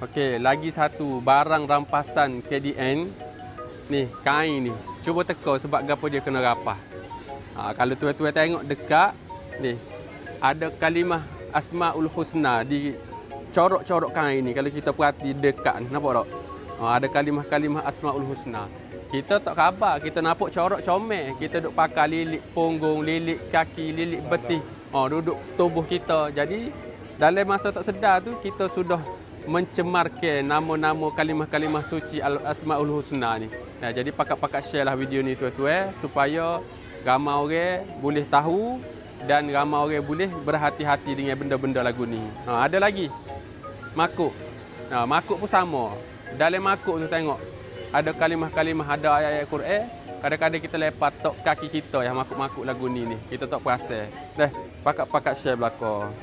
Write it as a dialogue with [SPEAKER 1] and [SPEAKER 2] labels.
[SPEAKER 1] Okey, lagi satu barang rampasan KDN. Ni, kain ni. Cuba teka sebab gapo dia kena rapah. Kalau tuan-tuan tengok dekat, ni. Ada kalimah Asmaul Husna di corok-corok kain ni. Kalau kita perhati dekat, nampak tak? Ada kalimah-kalimah Asmaul Husna. Kita tak khabar, kita nampak corok comel. Kita duk pakai lilik punggung, lilik kaki, lilik betih. Duduk tubuh kita. Jadi, dalam masa tak sedar tu, kita sudah mencemarkan nama-nama kalimah-kalimah suci Asmaul Husna ni. Jadi pakat-pakat share lah video ni tuan-tuan supaya ramai orang boleh tahu dan ramai orang boleh berhati-hati dengan benda-benda lagu ni. Ada lagi makuk. Makuk pun sama. Dalam makuk tu tengok ada kalimah-kalimah, ada ayat-ayat Quran. Kadang-kadang kita lepas tok kaki kita yang makuk-makuk lagu ni. Kita tak perasan. Pakat-pakat share belakang.